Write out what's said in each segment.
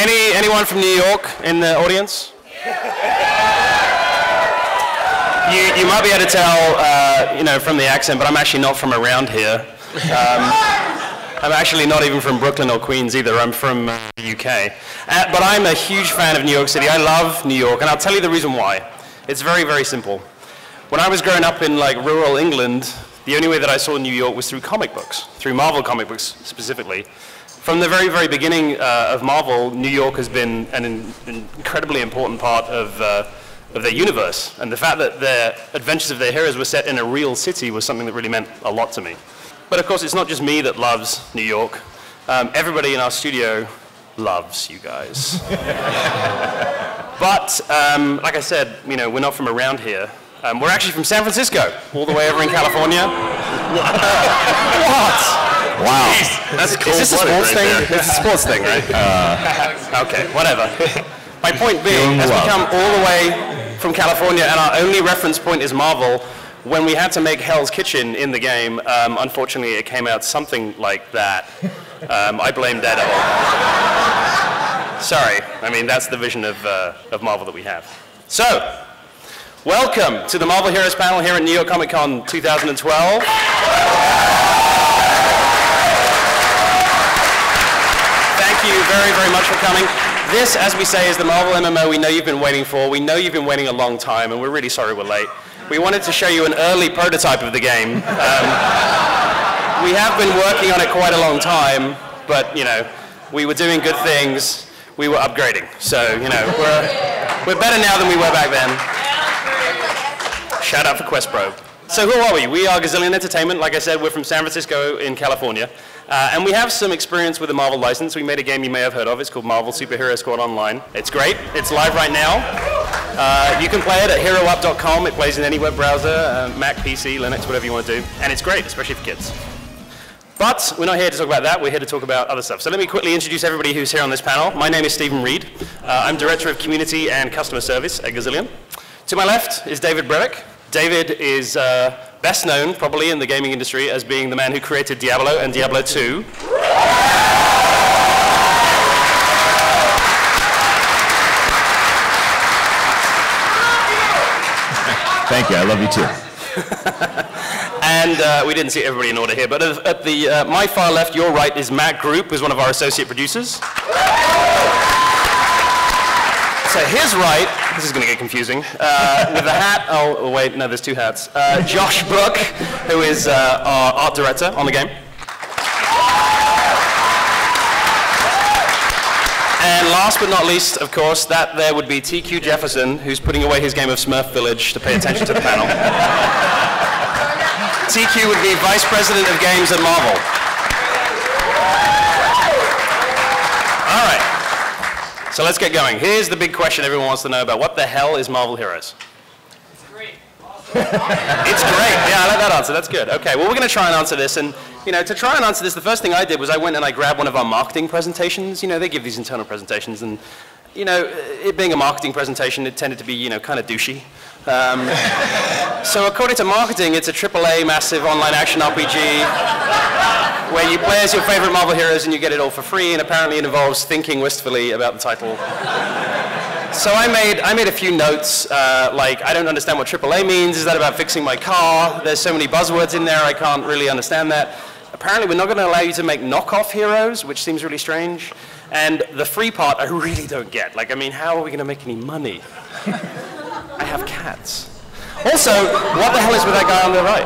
Anyone from New York in the audience? You might be able to tell, from the accent, but I'm actually not from around here. I'm actually not even from Brooklyn or Queens either. I'm from the UK. But I'm a huge fan of New York City. I love New York, and I'll tell you the reason why. It's very, very simple. When I was growing up in rural England, the only way that I saw New York was through comic books, through Marvel comic books specifically. From the very, very beginning of Marvel, New York has been an incredibly important part of their universe. And the fact that the adventures of their heroes were set in a real city was something that really meant a lot to me. But of course, it's not just me that loves New York. Everybody in our studio loves you guys. But like I said, we're not from around here. We're actually from San Francisco, all the way over in California. What? Wow. Jeez, that's cool. Is this a sports thing? It's a sports thing, right? Okay, whatever. My point being, as we come all the way from California, and our only reference point is Marvel, when we had to make Hell's Kitchen in the game, unfortunately it came out something like that. I blame Daredevil. Sorry, that's the vision of Marvel that we have. So, welcome to the Marvel Heroes panel here at New York Comic Con 2012. Thank you very, very much for coming. This, as we say, is the Marvel MMO we know you've been waiting for. We know you've been waiting a long time, and we're really sorry we're late. We wanted to show you an early prototype of the game. We have been working on it quite a long time, but, we were doing good things. We were upgrading. So, we're better now than we were back then. Shout out for QuestPro. So who are we? We are Gazillion Entertainment. Like I said, we're from San Francisco in California. And we have some experience with the Marvel license. We made a game you may have heard of. It's called Marvel Superhero Squad Online. It's great. It's live right now. You can play it at HeroUp.com. It plays in any web browser, Mac, PC, Linux, whatever you want to do. And it's great, especially for kids. But we're not here to talk about that. We're here to talk about other stuff. So let me quickly introduce everybody who's here on this panel. My name is Stephen Reed. I'm Director of Community and Customer Service at Gazillion. To my left is David Brevik. David is best known, probably in the gaming industry, as being the man who created Diablo and Diablo 2. Thank you, I love you too. And we didn't see everybody in order here, but at my far left, your right, is Matt Group, who's one of our associate producers. So his right, this is going to get confusing, with the hat, oh wait, no, there's two hats. Josh Brook, who is our art director on the game. And last but not least, of course, that there would be TQ Jefferson, who's putting away his game of Smurf Village to pay attention to the panel. TQ would be Vice President of Games at Marvel. All right. So let's get going. Here's the big question everyone wants to know about. What the hell is Marvel Heroes? It's great. Awesome. It's great. Yeah, I like that answer. That's good. Okay, well, we're going to try and answer this. And, to try and answer this, the first thing I did was I went and I grabbed one of our marketing presentations. They give these internal presentations. And, it being a marketing presentation, it tended to be, kind of douchey. So according to marketing, it's a AAA massive online action RPG where you play as your favorite Marvel heroes and you get it all for free, and apparently it involves thinking wistfully about the title. So I made a few notes, like, I don't understand what AAA means. Is that about fixing my car? There's so many buzzwords in there, I can't really understand that. Apparently we're not going to allow you to make knockoff heroes, which seems really strange. And the free part I really don't get. Like, how are we going to make any money? I have cats. Also, what the hell is with that guy on the right?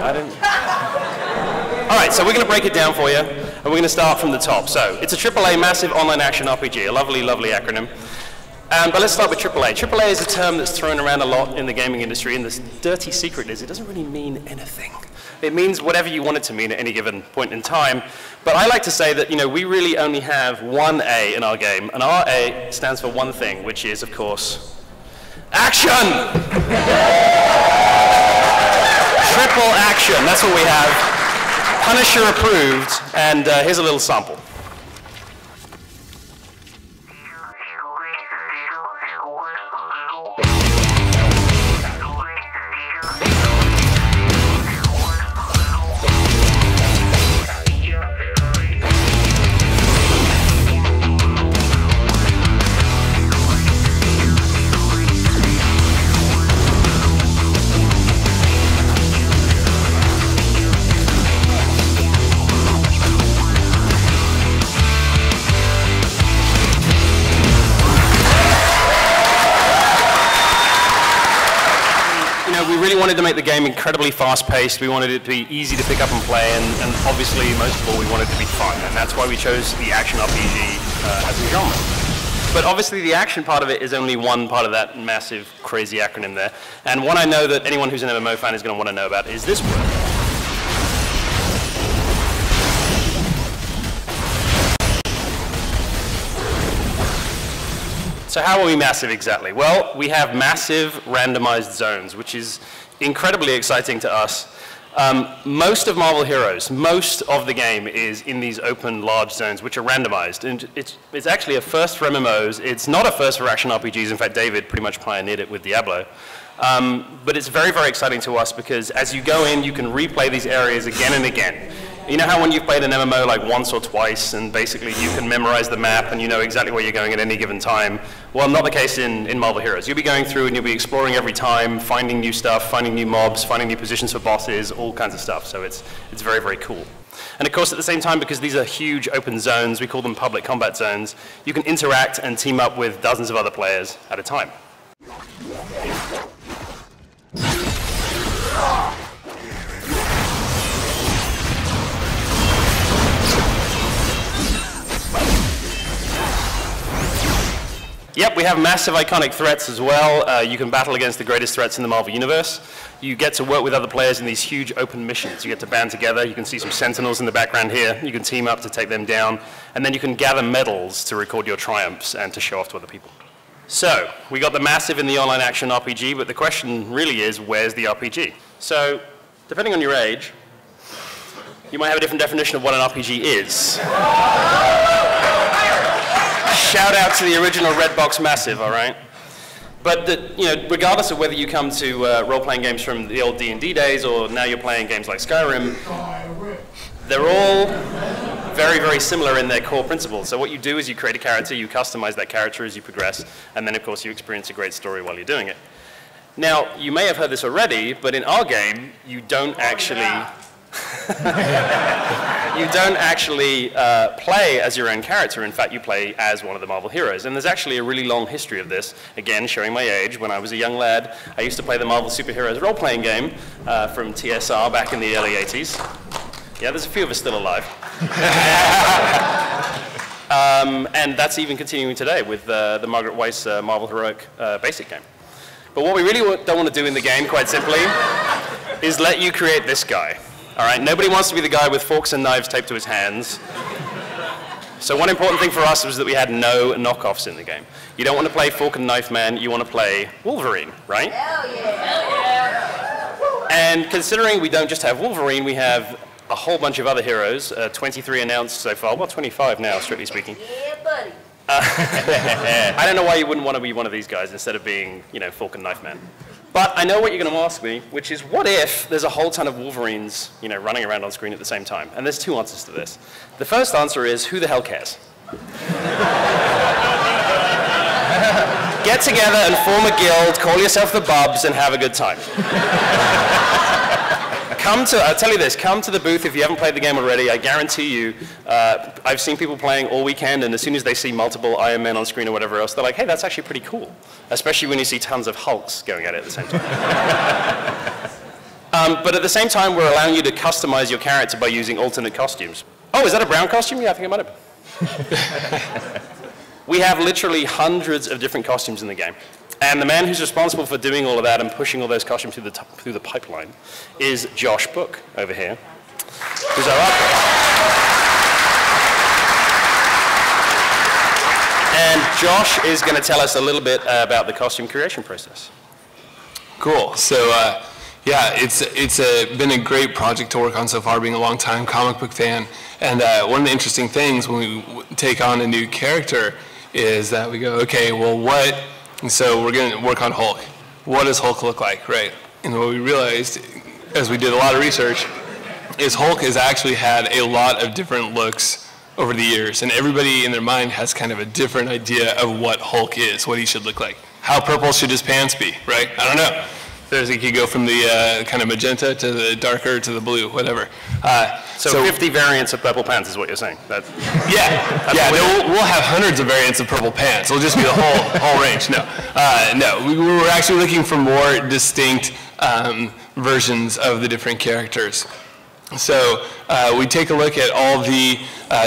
All right, so we're going to break it down for you, and we're going to start from the top. So it's a AAA massive online action RPG, a lovely, lovely acronym. But let's start with AAA. AAA is a term that's thrown around a lot in the gaming industry, and the dirty secret is it doesn't really mean anything. It means whatever you want it to mean at any given point in time. But I like to say that, we really only have one A in our game, and our A stands for one thing, which is, of course, action! Triple action, that's what we have. Punisher approved, and here's a little sample. wanted to make the game incredibly fast-paced. We wanted it to be easy to pick up and play, and obviously, most of all, we wanted it to be fun, and that's why we chose the action RPG as a genre. But obviously, the action part of it is only one part of that massive, crazy acronym there. And one I know that anyone who's an MMO fan is going to want to know about is this word. So how are we massive exactly? Well, we have massive randomized zones, which is incredibly exciting to us. Most of Marvel Heroes, most of the game is in these open, large zones, which are randomized. And it's actually a first for MMOs. It's not a first for action RPGs. In fact, David pretty much pioneered it with Diablo. But it's very, very exciting to us because as you go in, you can replay these areas again and again. You know how when you've played an MMO like once or twice and basically you can memorize the map and you know exactly where you're going at any given time? Well, not the case in Marvel Heroes. You'll be going through and you'll be exploring every time, finding new stuff, finding new mobs, finding new positions for bosses, all kinds of stuff. So it's very, very cool. And of course, at the same time, because these are huge open zones, we call them public combat zones, you can interact and team up with dozens of other players at a time. Yep, we have massive iconic threats as well. You can battle against the greatest threats in the Marvel Universe. You get to work with other players in these huge open missions. You get to band together. You can see some Sentinels in the background here. You can team up to take them down. And then you can gather medals to record your triumphs and to show off to other people. So, we got the massive in the online action RPG, but the question really is, where's the RPG? So, depending on your age, you might have a different definition of what an RPG is. Shout out to the original Redbox Massive, all right? But regardless of whether you come to role-playing games from the old D&D days or now you're playing games like Skyrim, they're all very, very similar in their core principles. So what you do is you create a character, you customize that character as you progress, and then of course you experience a great story while you're doing it. Now, you may have heard this already, but in our game, you don't actually play as your own character. In fact, you play as one of the Marvel heroes. And there's actually a really long history of this. Again, showing my age, when I was a young lad, I used to play the Marvel Superheroes role-playing game from TSR back in the early 80s. Yeah, there's a few of us still alive. And that's even continuing today with the Margaret Weis Marvel Heroic basic game. But what we really don't want to do in the game, quite simply, is let you create this guy. All right, nobody wants to be the guy with forks and knives taped to his hands. So one important thing for us was that we had no knockoffs in the game. You don't want to play Fork and Knife Man, you want to play Wolverine, right? Hell yeah! Hell yeah! And considering we don't just have Wolverine, we have a whole bunch of other heroes, 23 announced so far, well 25 now, strictly speaking. Yeah, buddy. I don't know why you wouldn't want to be one of these guys instead of being, Fork and Knife Man. But I know what you're going to ask me, which is, what if there's a whole ton of Wolverines, running around on screen at the same time? And there's two answers to this. The first answer is, who the hell cares? Get together and form a guild, call yourself the Bubs, and have a good time. I'll tell you this, come to the booth if you haven't played the game already. I guarantee you, I've seen people playing all weekend, and as soon as they see multiple Iron Men on screen or whatever else, they're like, hey, that's actually pretty cool. Especially when you see tons of Hulks going at it at the same time. But at the same time, we're allowing you to customize your character by using alternate costumes. Oh, is that a brown costume? Yeah, I think it might have been. We have literally hundreds of different costumes in the game. And the man who's responsible for doing all of that and pushing all those costumes through the pipeline is Josh Book over here, who's our artist. And Josh is going to tell us a little bit about the costume creation process. Cool. So, yeah, it's been a great project to work on so far, being a long-time comic book fan. And one of the interesting things when we take on a new character is that we go, okay, well, what? And so we're going to work on Hulk. What does Hulk look like, right? And what we realized, as we did a lot of research, is Hulk has actually had a lot of different looks over the years, and everybody in their mind has kind of a different idea of what Hulk is, what he should look like. How purple should his pants be, right? I don't know. He could go from the kind of magenta to the darker to the blue, whatever. So 50 variants of purple pants is what you're saying? We'll have hundreds of variants of purple pants. It'll just be the whole range. No, we were actually looking for more distinct versions of the different characters. So we take a look at all the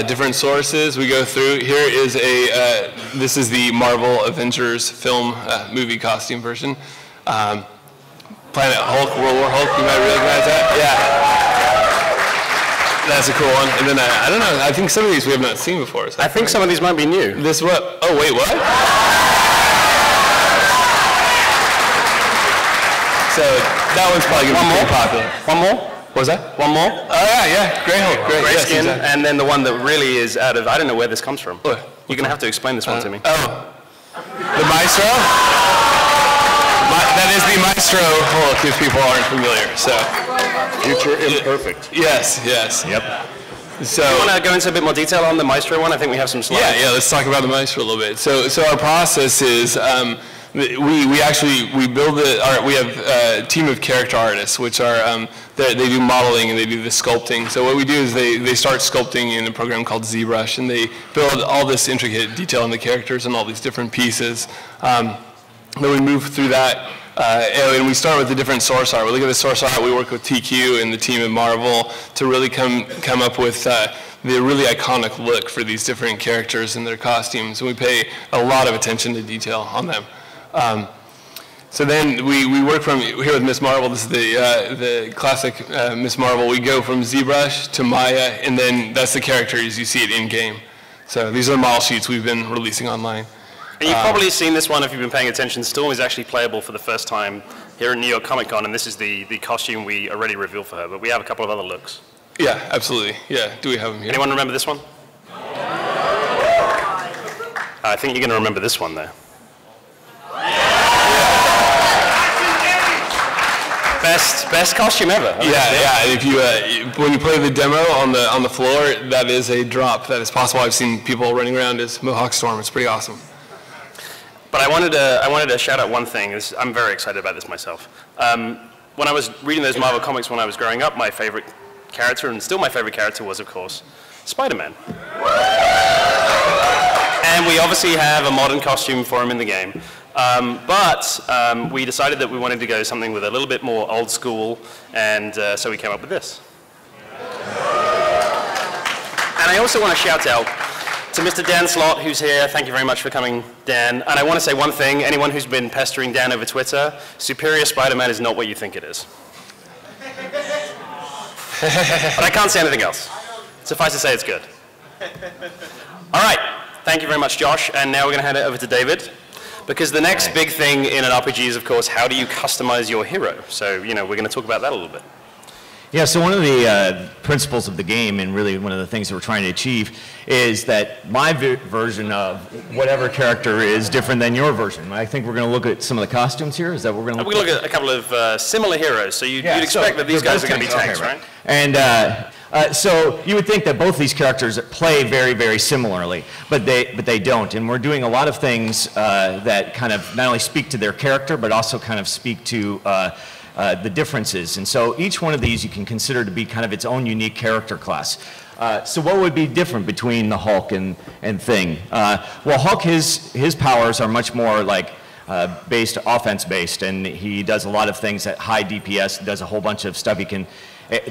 different sources we go through. Here is this is the Marvel Avengers film movie costume version. Planet Hulk, World War Hulk, you might recognize that? Yeah. That's a cool one. And then, I don't know, I think some of these we have not seen before. I think some of these might be new. This what? Oh, wait, what? So that one's probably going to be pretty popular. One more? What was that? One more? Oh, yeah, Grey Hulk. Gray yes, skin, exactly. and then the one that really is out of, I don't know where this comes from. What? You're going to have to explain this one to me. Oh, the Maestro? That is the Maestro Hulk, if people aren't familiar. So, Future imperfect. yes. Yep. So, You want to go into a bit more detail on the Maestro one? I think we have some slides. yeah, let's talk about the Maestro a little bit. So our process is we build we have a team of character artists, which are they do modeling and they do the sculpting. So what we do is they start sculpting in a program called ZBrush, and they build all this intricate detail in the characters and all these different pieces. Then we move through that. And we start with the different source art. We look at the source art. We work with TQ and the team at Marvel to really come up with the really iconic look for these different characters and their costumes. And we pay a lot of attention to detail on them. So then we work from here with Ms. Marvel. This is the classic Ms. Marvel. We go from ZBrush to Maya, and then that's the character as you see it in game. So these are the model sheets we've been releasing online. And you've probably seen this one if you've been paying attention. Storm is actually playable for the first time here at New York Comic Con, and this is the costume we already revealed for her, but we have a couple of other looks. Yeah, absolutely. Yeah, do we have them here? Anyone remember this one? I think you're going to remember this one there. Best costume ever. Yeah. And if you when you play the demo on the floor, that is a drop that is possible. I've seen people running around as Mohawk Storm. It's pretty awesome. But I wanted to shout out one thing. I'm very excited about this myself. When I was reading those Marvel comics when I was growing up, my favorite character, and still my favorite character, was, of course, Spider-Man. And we obviously have a modern costume for him in the game. But we decided that we wanted to go something with a little bit more old school, and so we came up with this. And I also want to shout out to Mr. Dan Slott, who's here. Thank you very much for coming, Dan. And I want to say one thing. Anyone who's been pestering Dan over Twitter, Superior Spider-Man is not what you think it is. But I can't say anything else. Suffice to say, it's good. All right. Thank you very much, Josh. And now we're going to hand it over to David. Because the next big thing in an RPG is, of course, how do you customize your hero? So, we're going to talk about that a little bit. Yeah, so one of the principles of the game, and really one of the things that we're trying to achieve, is that my version of whatever character is different than your version. I think we're going to look at some of the costumes here. Is that what we're going to look at? We're going to look at a couple of similar heroes. So you'd expect that these guys are going to be tanks, right? And so you would think that both these characters play very, very similarly, but they don't. And we're doing a lot of things that kind of not only speak to their character, but also kind of speak to the differences. And so each one of these you can consider to be kind of its own unique character class. So what would be different between the Hulk and Thing? Well, Hulk, his powers are much more like offense-based, and he does a lot of things at high DPS, does a whole bunch of stuff.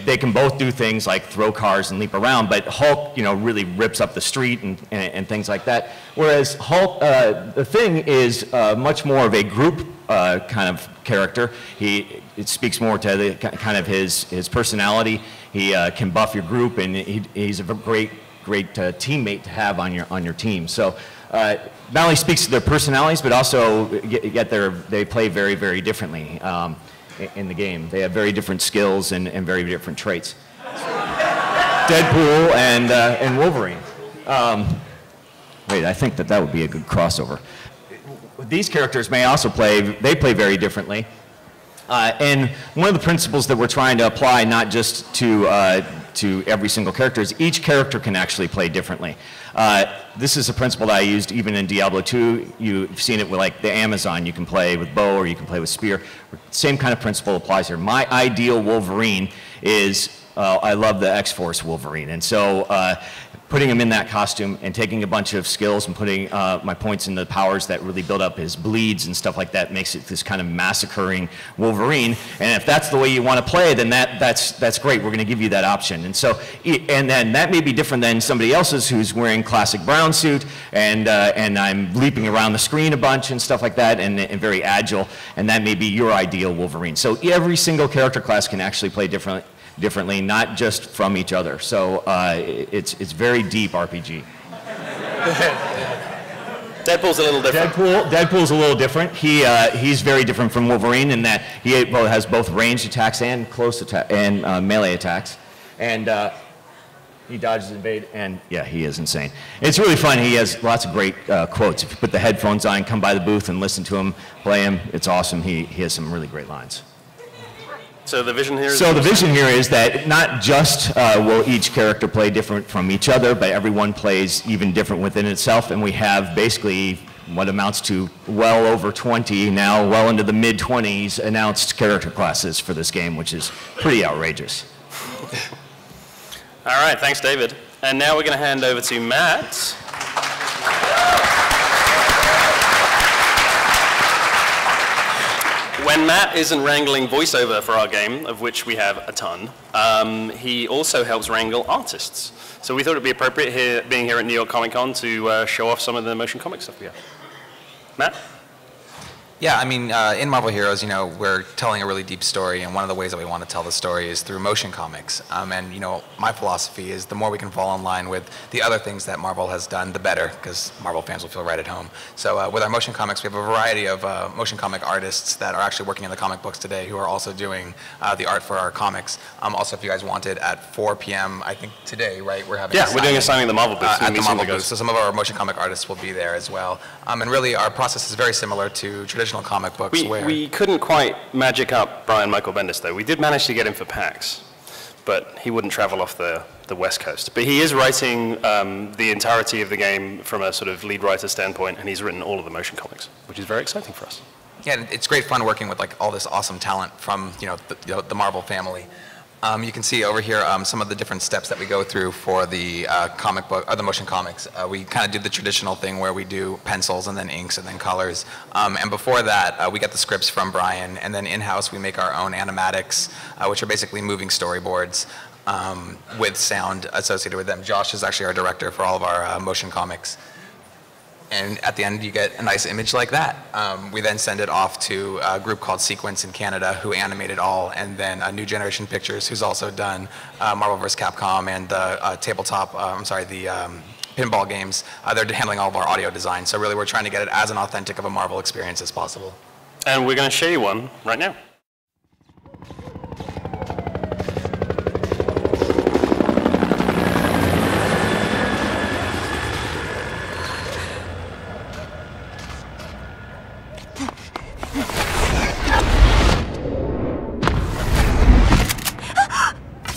They can both do things like throw cars and leap around, but Hulk, really rips up the street and things like that. Whereas Hulk, the Thing is much more of a group kind of character. It speaks more to the kind of his personality. He can buff your group, and he's a great teammate to have on your team. So not only speaks to their personalities, but also yet they play very, very differently. In the game. They have very different skills and very different traits. Deadpool and Wolverine. Wait, I think that would be a good crossover. These characters may also play very differently. And one of the principles that we're trying to apply, not just to every single character, is each character can actually play differently. This is a principle that I used even in Diablo 2. You've seen it with like the Amazon. You can play with bow or you can play with spear. Same kind of principle applies here. My ideal Wolverine is I love the X-Force Wolverine. And so putting him in that costume and taking a bunch of skills and putting my points in the powers that really build up his bleeds and stuff like that makes it this kind of massacring Wolverine. And if that's the way you want to play, then that's great. We're going to give you that option. And so, and then that may be different than somebody else's who's wearing classic brown suit and I'm leaping around the screen a bunch and stuff like that and very agile. And that may be your ideal Wolverine. So every single character class can actually play differently, not just from each other. So it's very deep RPG. Deadpool's a little different. Deadpool's a little different. He's very different from Wolverine in that he has both ranged attacks and close attack and melee attacks, and he dodges, evade, and yeah, he is insane. It's really fun. He has lots of great quotes. If you put the headphones on, come by the booth and listen to him play him, it's awesome. He has some really great lines. So the vision here is... So the vision here is that not just will each character play different from each other, but everyone plays even different within itself, and we have basically what amounts to well over 20, now well into the mid-20s announced character classes for this game, which is pretty outrageous. All right, thanks, David. And now we're going to hand over to Matt. When Matt isn't wrangling voiceover for our game, of which we have a ton, he also helps wrangle artists. So we thought it'd be appropriate being here at New York Comic Con to show off some of the motion comic stuff we have. Matt? Yeah, I mean, in Marvel Heroes, you know, we're telling a really deep story, and one of the ways that we want to tell the story is through motion comics. And, you know, my philosophy is the more we can fall in line with the other things that Marvel has done, the better, because Marvel fans will feel right at home. So with our motion comics, we have a variety of motion comic artists that are actually working in the comic books today who are also doing the art for our comics. Also, if you guys wanted, at 4 p.m., I think today, right, we're having we're doing a signing at the Marvel booth. At the Marvel booth, so some of our motion comic artists will be there as well. And really, our process is very similar to traditional comic books. We couldn't quite magic up Brian Michael Bendis, though. We did manage to get him for PAX, but he wouldn't travel off the West Coast. But he is writing the entirety of the game from a sort of lead writer standpoint, and he's written all of the motion comics, which is very exciting for us. Yeah, it's great fun working with like all this awesome talent from the Marvel family. You can see over here some of the different steps that we go through for the comic book or the motion comics. We kind of do the traditional thing where we do pencils and then inks and then colors. And before that, we get the scripts from Brian, and then in-house we make our own animatics, which are basically moving storyboards with sound associated with them. Josh is actually our director for all of our motion comics. And at the end, you get a nice image like that. We then send it off to a group called Sequence in Canada, who animate it all, and then New Generation Pictures, who's also done Marvel vs. Capcom and the pinball games. They're handling all of our audio design. So really, we're trying to get it as an authentic of a Marvel experience as possible. And we're going to show you one right now.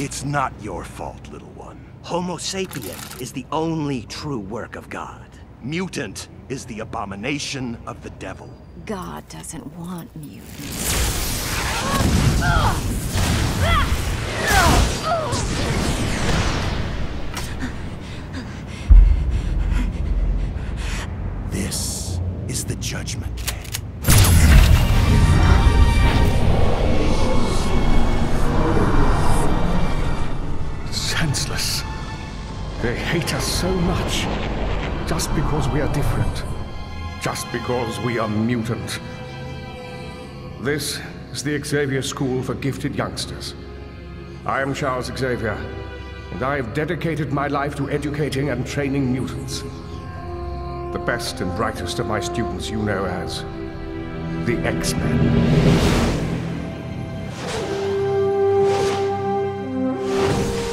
It's not your fault, little one. Homo sapien is the only true work of God. Mutant is the abomination of the devil. God doesn't want mutants. This is the Judgment Day. Senseless. They hate us so much. Just because we are different. Just because we are mutant. This is the Xavier School for Gifted Youngsters. I am Charles Xavier, and I have dedicated my life to educating and training mutants. The best and brightest of my students you know as the X-Men.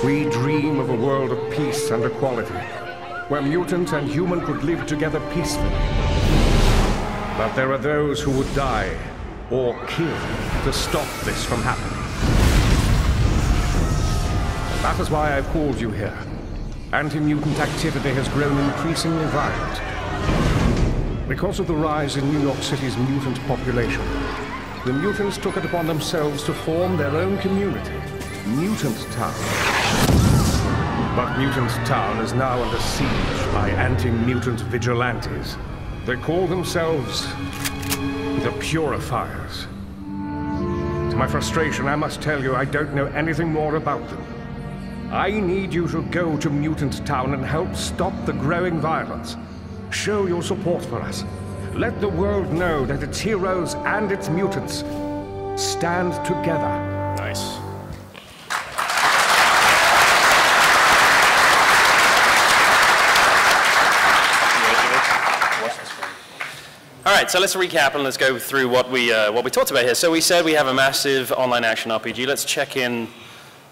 We dream of a world of peace and equality, where mutant and human could live together peacefully. But there are those who would die, or kill, to stop this from happening. That is why I've called you here. Anti-mutant activity has grown increasingly violent. Because of the rise in New York City's mutant population, the mutants took it upon themselves to form their own community, Mutant Town. But Mutant Town is now under siege by anti-mutant vigilantes. They call themselves the Purifiers. To my frustration, I must tell you I don't know anything more about them. I need you to go to Mutant Town and help stop the growing violence. Show your support for us. Let the world know that its heroes and its mutants stand together. Nice. All right, so let's recap and let's go through what we talked about here. So we said we have a massive online action RPG. Let's check in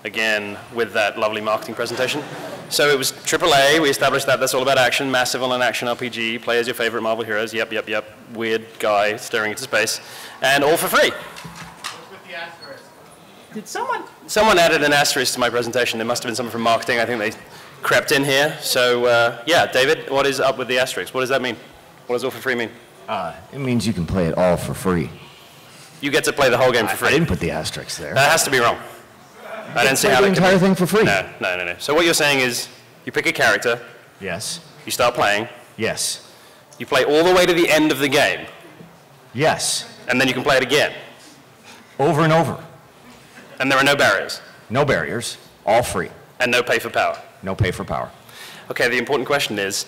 again with that lovely marketing presentation. So it was AAA. We established that that's all about action, massive online action RPG. Play as your favorite Marvel heroes. Yep, yep, yep. Weird guy staring into space, and all for free. What's with the asterisk? Did someone added an asterisk to my presentation? There must have been someone from marketing. I think they crept in here. So yeah, David, what is up with the asterisk? What does that mean? What does all for free mean? It means you can play it all for free. You get to play the whole game for free. I didn't put the asterisk there. That has to be wrong. I didn't see how the entire thing for free. No, no, no, no. So what you're saying is, you pick a character. Yes. You start playing. Yes. You play all the way to the end of the game. Yes. And then you can play it again. Over and over. And there are no barriers. No barriers. All free. And no pay for power. No pay for power. Okay, the important question is,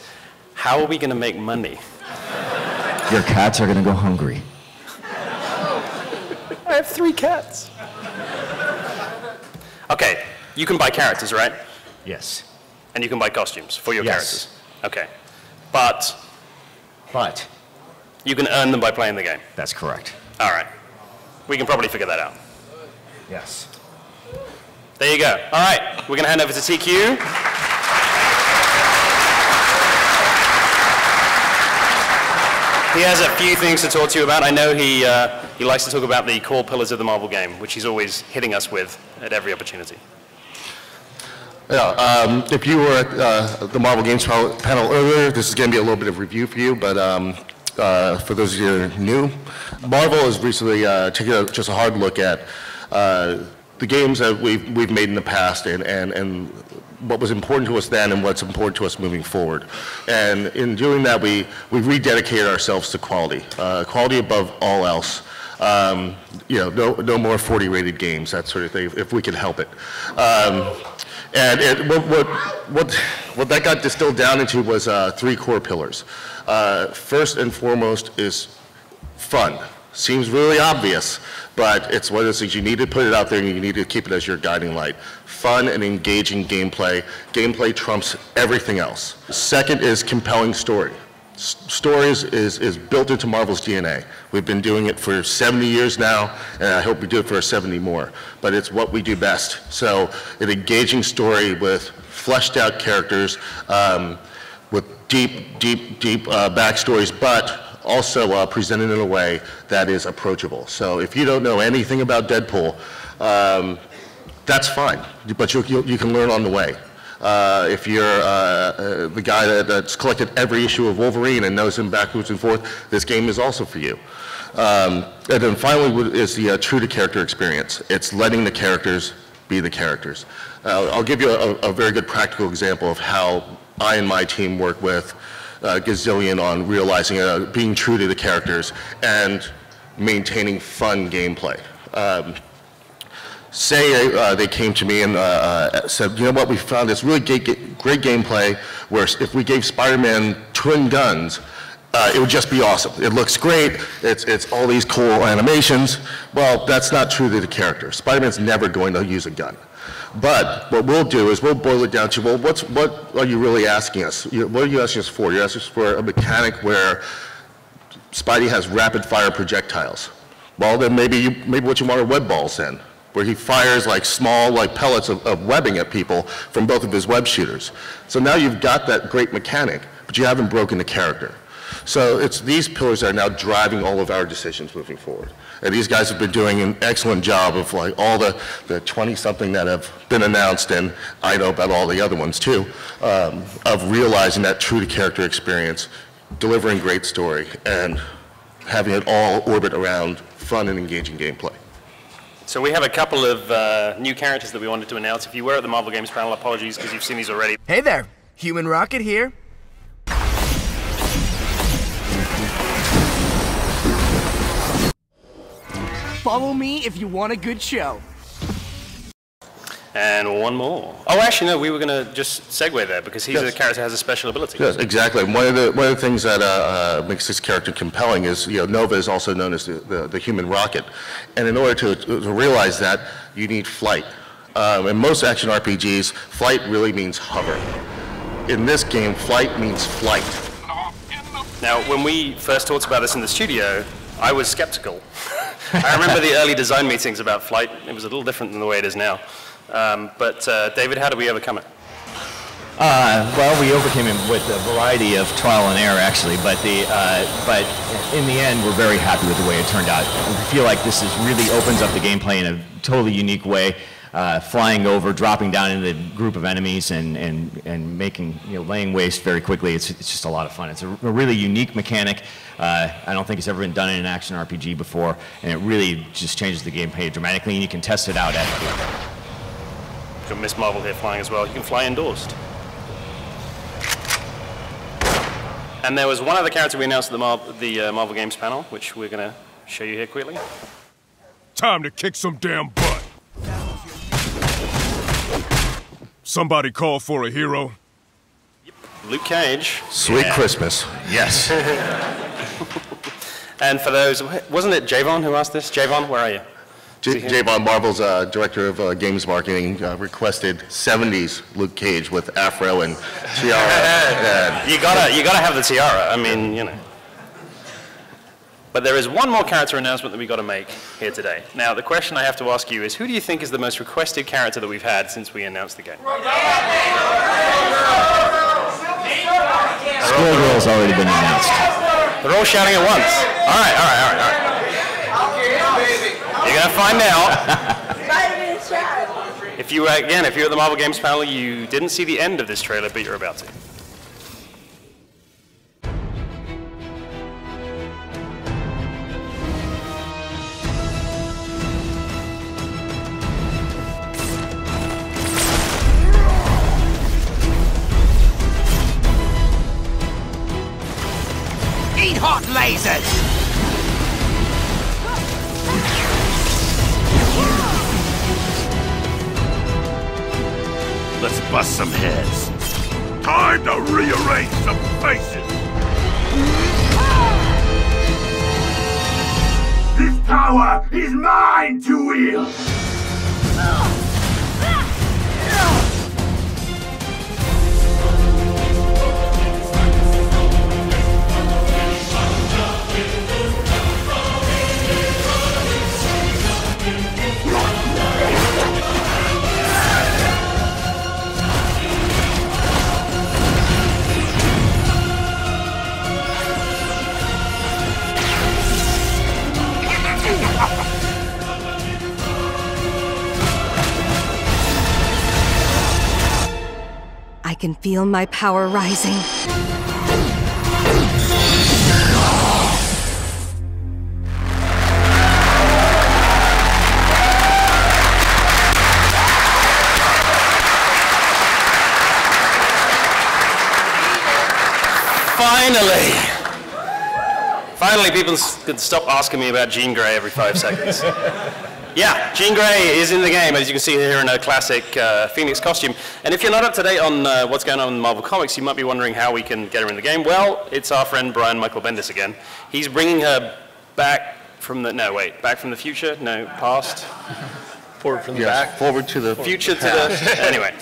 how are we going to make money? Your cats are going to go hungry. I have 3 cats. Okay, you can buy characters, right? Yes. And you can buy costumes for your Yes. characters. Okay. But you can earn them by playing the game. That's correct. All right. We can probably figure that out. Yes. There you go. All right, we're going to hand over to TQ. He has a few things to talk to you about. I know he likes to talk about the core pillars of the Marvel game, which he's always hitting us with at every opportunity. Yeah, if you were at the Marvel Games panel earlier, this is going to be a little bit of review for you, but for those of you who are new, Marvel has recently taken just a hard look at the games that we've made in the past and what was important to us then and what's important to us moving forward. And in doing that, we rededicated ourselves to quality, quality above all else. You know, no more 40 rated games, that sort of thing, if we can help it. And what that got distilled down into was 3 core pillars. First and foremost is fun. Seems really obvious, but it's one of those things you need to put it out there and you need to keep it as your guiding light. Fun and engaging gameplay. Gameplay trumps everything else. Second is compelling story. Stories is built into Marvel's DNA. We've been doing it for 70 years now, and I hope we do it for 70 more. But it's what we do best. So an engaging story with fleshed out characters, with deep backstories, but also presented in a way that is approachable. So if you don't know anything about Deadpool, that's fine, but you can learn on the way. If you're the guy that's collected every issue of Wolverine and knows him backwards and forth, this game is also for you. And then finally is the true-to-character experience. It's letting the characters be the characters. I'll give you a very good practical example of how I and my team work with Gazillion on realizing, being true to the characters and maintaining fun gameplay. Say they came to me and said, you know what, we found this really great gameplay where if we gave Spider-Man twin guns, it would just be awesome. It looks great, it's all these cool animations. Well, that's not true to the character. Spider-Man's never going to use a gun. But what we'll do is we'll boil it down to, well, what are you really asking us? What are you asking us for? You're asking us for a mechanic where Spidey has rapid-fire projectiles. Well, then maybe what you want are web balls then, where he fires like small pellets of webbing at people from both of his web shooters. So now you've got that great mechanic, but you haven't broken the character. So it's these pillars that are now driving all of our decisions moving forward. And these guys have been doing an excellent job of like all the 20-something that have been announced, and I know about all the other ones too, of realizing that true-to-character experience, delivering great story, and having it all orbit around fun and engaging gameplay. So we have a couple of new characters that we wanted to announce. If you were at the Marvel Games panel, apologies because you've seen these already. Hey there, Human Rocket here. Follow me if you want a good show. And one more. Oh, actually, no, we were going to just segue there because he's a character that has a special ability. Yes, exactly. One of the things that makes this character compelling is, Nova is also known as the human rocket. And in order to realize that, you need flight. In most action RPGs, flight really means hover. In this game, flight means flight. Now, when we first talked about this in the studio, I was skeptical. I remember the early design meetings about flight. It was a little different than the way it is now. But David, how did we overcome it? Well, we overcame it with a variety of trial and error, actually. But in the end, we're very happy with the way it turned out. We feel like this really opens up the gameplay in a totally unique way. Flying over, dropping down into the group of enemies, and making laying waste very quickly. It's just a lot of fun. It's a really unique mechanic. I don't think it's ever been done in an action RPG before, and it really just changes the gameplay dramatically. And you can test it out at the Got Miss Marvel here flying as well. You can fly indoors. And there was one other character we announced at the Marvel Games panel, which we're going to show you here quickly. Time to kick some damn butt. Somebody call for a hero. Yep. Luke Cage. Sweet Christmas. Yes. And for those, wasn't it Javon who asked this? Javon, where are you? Javon, Marvel's director of games marketing, requested 70s Luke Cage with afro and tiara. You gotta have the tiara. I mean, But there is one more character announcement that we got to make here today. Now, the question I have to ask you is, who do you think is the most requested character that we've had since we announced the game? Skullgirl's already been announced. They're all shouting at once. All right. You're going to find out. If you were at the Marvel Games panel, you didn't see the end of this trailer, but you're about to. Eat hot lasers! Let's bust some heads. Time to rearrange some faces. This power is mine to wield. I can feel my power rising. Finally, people could stop asking me about Jean Grey every 5 seconds. Yeah, Jean Grey is in the game, as you can see here in a classic Phoenix costume. And if you're not up to date on what's going on in Marvel Comics, you might be wondering how we can get her in the game. Well, it's our friend Brian Michael Bendis again. He's bringing her back from the, back from the future, past. Forward from the back. Forward to the future to the, anyway.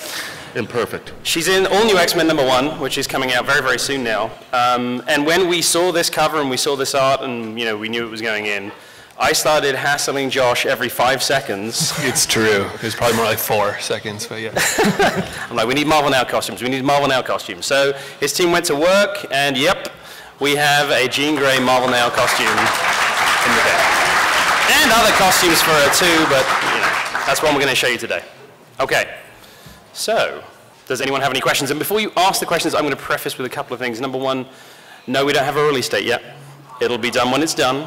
Imperfect. She's in All New X-Men #1, which is coming out very, very soon now. And when we saw this cover and we saw this art and we knew it was going in, I started hassling Josh every 5 seconds. It's true. It's probably more like 4 seconds, but yeah. I'm like, we need Marvel Now costumes. We need Marvel Now costumes. So his team went to work, and yep, we have a Jean Grey Marvel Now costume in the game. And other costumes for her too, but that's what we're going to show you today. Okay. So, does anyone have any questions? And before you ask the questions, I'm going to preface with a couple of things. Number one, no, we don't have a release date yet. It'll be done when it's done.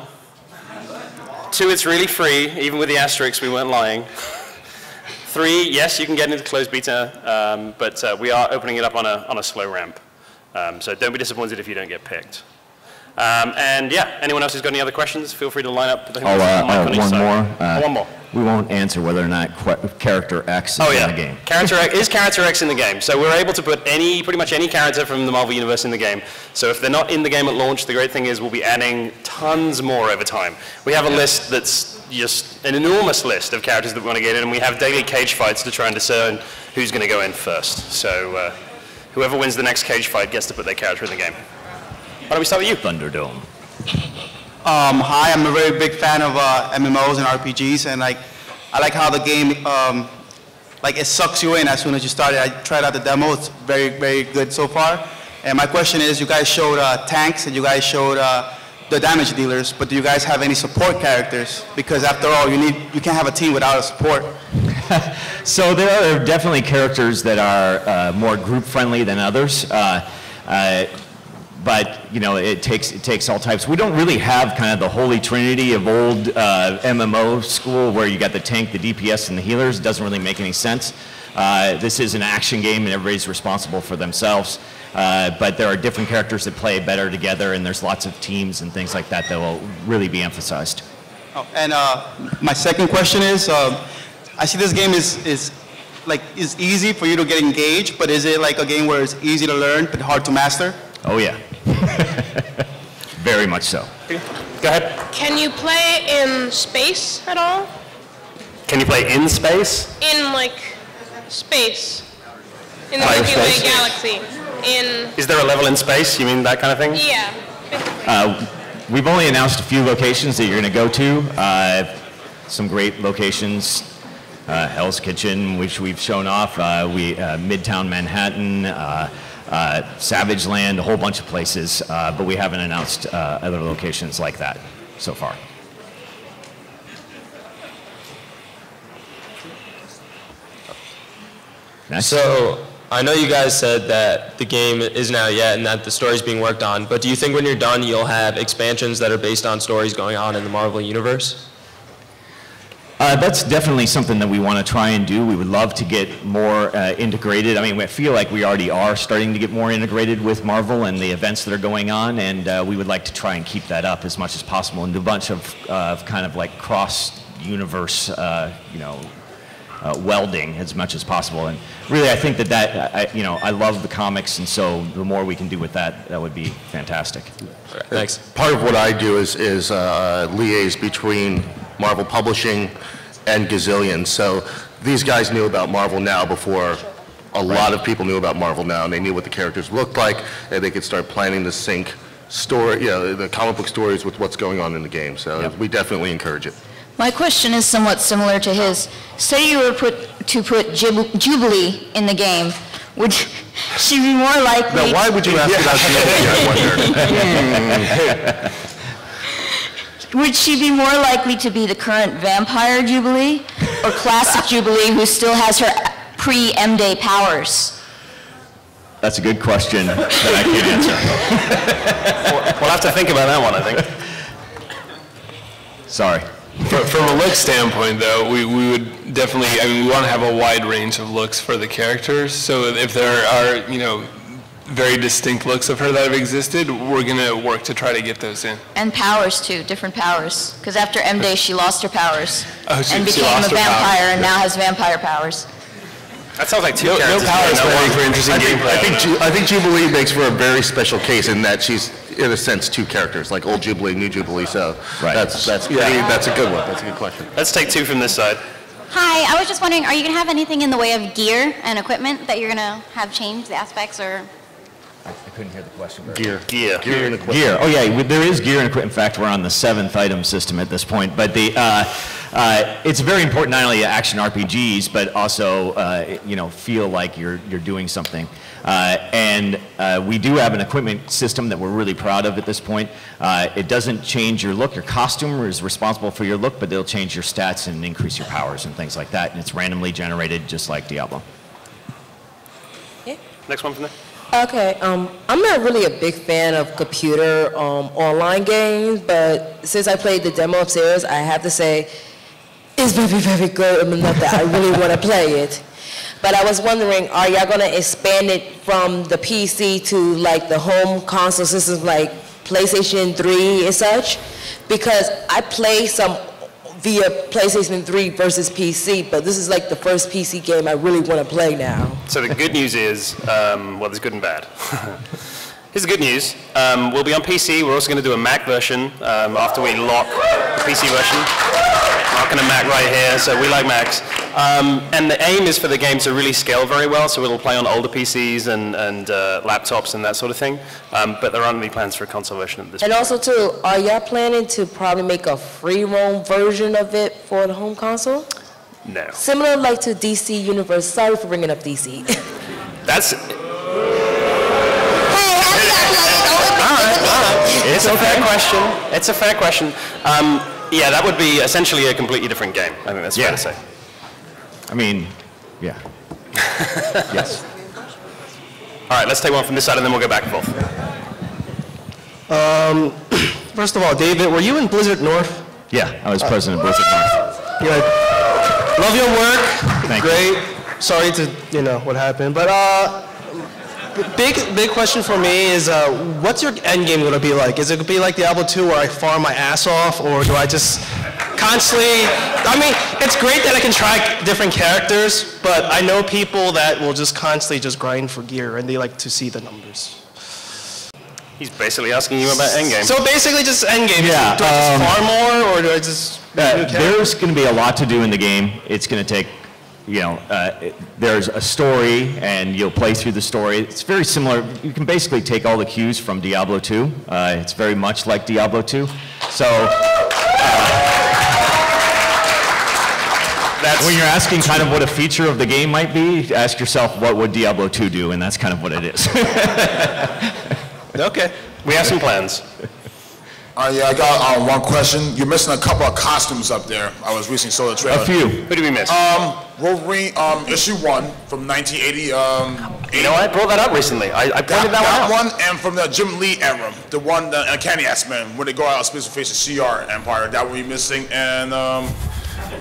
2, it's really free. Even with the asterisks, we weren't lying. 3, yes, you can get into closed beta, but we are opening it up on a slow ramp. So don't be disappointed if you don't get picked. And yeah, anyone else who's got any other questions, feel free to line up. One more. We won't answer whether or not character X is in the game. Is character X in the game? So we're able to put pretty much any character from the Marvel Universe in the game. So if they're not in the game at launch, the great thing is we'll be adding tons more over time. We have a list that's just an enormous list of characters that we want to get in, and we have daily cage fights to try and discern who's going to go in first. So whoever wins the next cage fight gets to put their character in the game. Why don't we start with you? Thunderdome. Hi, I'm a very big fan of MMOs and RPGs, and I like how the game, it sucks you in as soon as you start it. I tried out the demo; it's very, very good so far. And my question is, you guys showed tanks and you guys showed the damage dealers, but do you guys have any support characters? Because after all, you can't have a team without a support. So there are definitely characters that are more group friendly than others. But you know, it takes all types. We don't really have kind of the holy trinity of old MMO school where you got the tank, the DPS, and the healers. It doesn't really make any sense. This is an action game, and everybody's responsible for themselves. But there are different characters that play better together, and there's lots of teams and things like that that will really be emphasized. Oh, and my second question is, I see this game is easy for you to get engaged, but is it like a game where it's easy to learn but hard to master? Oh yeah. Very much so. Go ahead. Can you play in space at all? Can you play in space? In space. In the Milky Way galaxy. Is there a level in space? You mean that kind of thing? Yeah. We've only announced a few locations that you're going to go to. Some great locations. Hell's Kitchen, which we've shown off. Midtown Manhattan. Savage Land, a whole bunch of places, but we haven't announced other locations like that so far. Next. So, I know you guys said that the game isn't out yet and that the story's being worked on, but do you think when you're done you'll have expansions that are based on stories going on in the Marvel Universe? That's definitely something that we want to try and do. We would love to get more integrated. I mean, I feel like we already are starting to get more integrated with Marvel and the events that are going on, and we would like to try and keep that up as much as possible and do a bunch of kind of like cross-universe, welding as much as possible. And really, I think I love the comics, and so the more we can do with that, that would be fantastic. Okay, thanks. Part of what I do is liaise between Marvel Publishing and Gazillion. So these guys knew about Marvel Now before a lot of people knew about Marvel Now, and they knew what the characters looked like, and they could start planning to sync story, the comic book stories with what's going on in the game. So we definitely encourage it. My question is somewhat similar to his. Say you were to put Jubilee in the game. Would she be more likely... Now, why would you ask about Jubilee, I wonder? Would she be more likely to be the current vampire Jubilee or classic Jubilee who still has her pre-M-Day powers? That's a good question that I can't answer. We'll have to think about that one, I think. Sorry. From a look standpoint, though, we would definitely, we want to have a wide range of looks for the characters. So if there are, very distinct looks of her that have existed, we're going to work to try to get those in. And powers, too, different powers. Because after M-Day, she lost her powers. She became a vampire and now has vampire powers. That sounds like two characters. No powers for interesting gameplay. I think Jubilee makes for a very special case in that she's, in a sense, two characters, like old Jubilee, new Jubilee. So that's a good one. That's a good question. Let's take two from this side. Hi, I was just wondering, are you going to have anything in the way of gear and equipment that you're going to have change the aspects, or? I couldn't hear the question. Gear and equipment. Gear. Oh yeah, there is gear and equipment. In fact, we're on the 7th item system at this point. But it's very important not only to action RPGs, but also feel like you're doing something. And we do have an equipment system that we're really proud of at this point. It doesn't change your look. Your costume is responsible for your look, but they'll change your stats and increase your powers and things like that. And it's randomly generated, just like Diablo. Next one from there. Okay, I'm not really a big fan of computer online games, but since I played the demo upstairs, I have to say it's very, very good enough that I really want to play it. But I was wondering, are y'all going to expand it from the PC to like the home console systems like PlayStation 3 and such? Because I play some via PlayStation 3 versus PC, but this is like the first PC game I really want to play now. So the good news is, well, there's good and bad. Here's the good news. We'll be on PC. We're also going to do a Mac version after we lock the PC version. Locking a Mac right here, so we like Macs. And the aim is for the game to really scale very well, so it'll play on older PCs and laptops and that sort of thing. But there aren't any plans for a console version of this. And also, too, are y'all planning to probably make a free roam version of it for the home console? No. Similar like to DC Universe. Sorry for bringing up DC. That's... It's a fair question. It's a fair question. Yeah, that would be essentially a completely different game. I think that's fair to say. I mean, yeah. Yes. All right, let's take one from this side and then we'll go back and forth. First of all, David, were you in Blizzard North? Yeah, I was president of Blizzard North. Good. Love your work. Thank Great. you. Sorry to, what happened. But big question for me is, what's your end game going to be like? Is it going to be like Diablo 2 where I farm my ass off, or do I just constantly, I mean, it's great that I can try different characters, but I know people that will just constantly just grind for gear, and they like to see the numbers. He's basically asking you about endgame. So basically just endgame. Yeah, do I just farm more, or do I just... there's going to be a lot to do in the game. It's going to take, there's a story, and you'll play through the story. It's very similar. You can basically take all the cues from Diablo 2. It's very much like Diablo 2. So... when you're asking kind of what a feature of the game might be, ask yourself what would Diablo 2 do, and that's kind of what it is. Okay. We have some plans. Yeah, I got one question. You're missing a couple of costumes up there. I was recently saw the trailer. A few. Who did we miss? Wolverine, issue 1 from 1980. You know, I brought that up recently. I pointed that one out. And from the Jim Lee era, the one, the Uncanny X-Men, when they go out of space and face the CR Empire, that would be missing. And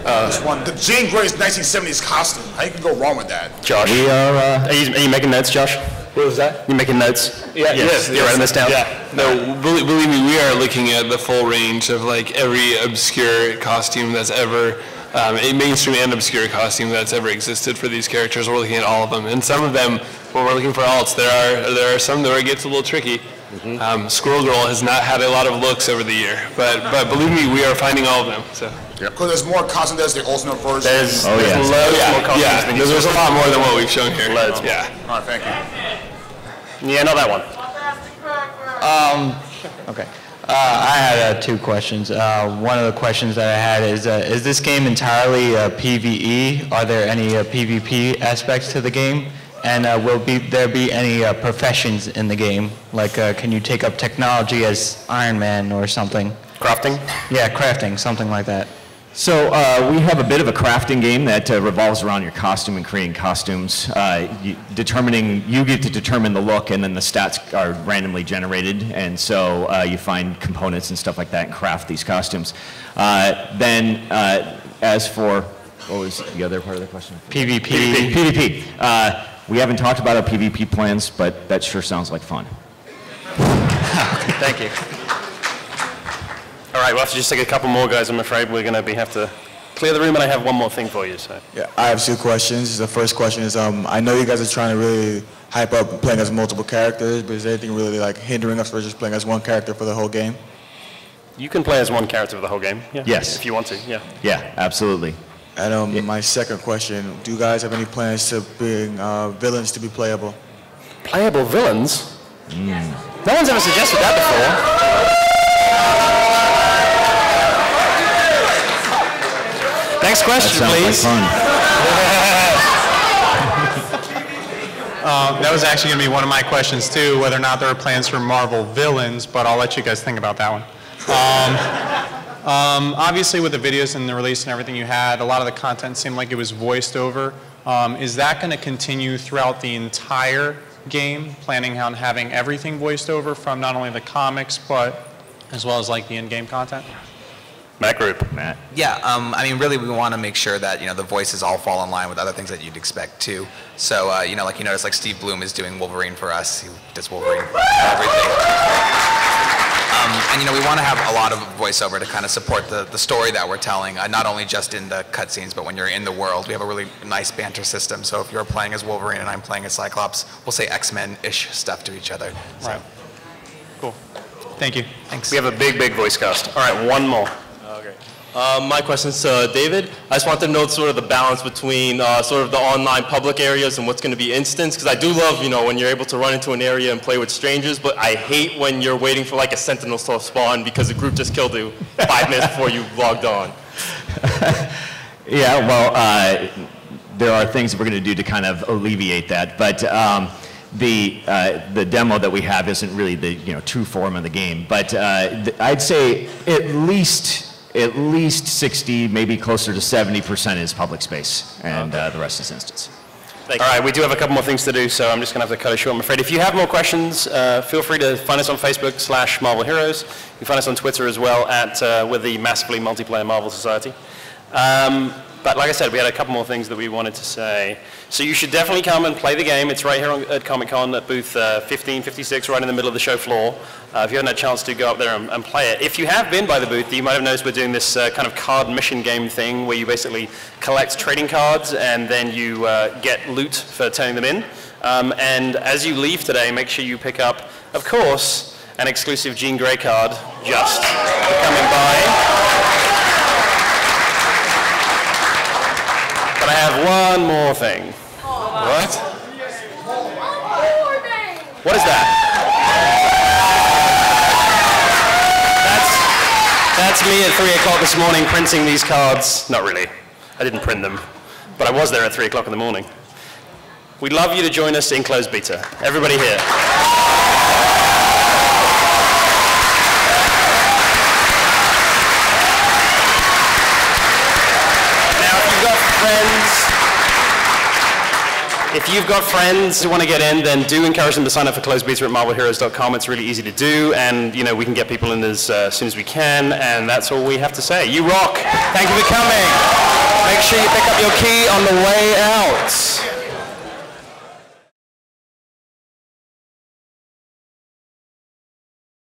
this one, the Jean Grey's 1970s costume. How you can go wrong with that? Josh, we are you making notes, Josh? What was that? You making notes? Yeah, yes. You're writing this down? Yeah. No, believe me, we are looking at the full range of like every obscure costume that's ever, a mainstream and obscure costume that's ever existed for these characters. We're looking at all of them. And some of them, when we're looking for alts, there are some where it gets a little tricky. Squirrel Girl has not had a lot of looks over the year, but believe me, we are finding all of them. So. Because there's more costumes, there's the alternate version. There's loads more costumes. There's a lot more than what we've shown here. Loads. Yeah. All right, thank you. Yeah, not that one. Okay. I had two questions. One of the questions that I had is this game entirely PvE? Are there any PvP aspects to the game? And will there be any professions in the game? Like, can you take up technology as Iron Man or something? Crafting? Yeah, crafting, something like that. So we have a bit of a crafting game that revolves around your costume and creating costumes. You get to determine the look, and then the stats are randomly generated, and so you find components and stuff like that and craft these costumes. As for, what was the other part of the question? PvP. PvP. We haven't talked about our PvP plans, but that sure sounds like fun. Thank you. All right, we'll have to just take a couple more, guys. I'm afraid we're going to have to clear the room, and I have one more thing for you. So. Yeah, I have two questions. The first question is, I know you guys are trying to really hype up playing as multiple characters, but is there anything really like hindering us from just playing as one character for the whole game? You can play as one character for the whole game. Yeah. Yes. If you want to, yeah. Yeah, absolutely. And my second question, do you guys have any plans to bring villains to be playable? Playable villains? No one's ever suggested that before. Next question, please. That was actually going to be one of my questions too, whether or not there are plans for Marvel villains, but I'll let you guys think about that one. Obviously with the videos and the release and everything you had, a lot of the content seemed like it was voiced over. Is that going to continue throughout the entire game, planning on having everything voiced over from not only the comics, but as well as like the in-game content? Matt Group. Matt. Yeah, I mean, really, we want to make sure that the voices all fall in line with other things that you'd expect too. So, like you notice, like Steve Bloom is doing Wolverine for us. He does Wolverine for everything. And we want to have a lot of voiceover to kind of support the story that we're telling, not only just in the cutscenes, but when you're in the world. We have a really nice banter system. So if you're playing as Wolverine and I'm playing as Cyclops, we'll say X-Men-ish stuff to each other. So. Right. Cool. Thank you. Thanks. We have a big voice cast. All right, one more. Okay. My question's to David. I just want to know sort of the balance between sort of the online public areas and what's going to be instance, because I do love, when you're able to run into an area and play with strangers, but I hate when you're waiting for like a sentinel to spawn because the group just killed you 5 minutes before you logged on. Yeah, well, there are things that we're going to do to kind of alleviate that, but the demo that we have isn't really the true form of the game. But I'd say at least 60, maybe closer to 70% is public space, and the rest is instance. All right, we do have a couple more things to do, so I'm just going to have to cut it short, I'm afraid. If you have more questions, feel free to find us on Facebook /Marvel Heroes. You can find us on Twitter as well with the massively multiplayer Marvel Society. But like I said, we had a couple more things that we wanted to say. So you should definitely come and play the game. It's right here at Comic-Con at booth 1556, right in the middle of the show floor. If you haven't had a chance to go up there and play it. If you have been by the booth, you might have noticed we're doing this kind of card mission game thing where you basically collect trading cards and then you get loot for turning them in. And as you leave today, make sure you pick up, of course, an exclusive Jean Grey card just for coming by. But I have one more thing. What? What is that? That's me at 3 o'clock this morning printing these cards. Not really. I didn't print them. But I was there at 3 o'clock in the morning. We'd love you to join us in closed beta. Everybody here. If you've got friends who want to get in, then do encourage them to sign up for closed beta at marvelheroes.com. It's really easy to do, and we can get people in as soon as we can, and that's all we have to say. You rock. Thank you for coming. Make sure you pick up your key on the way out.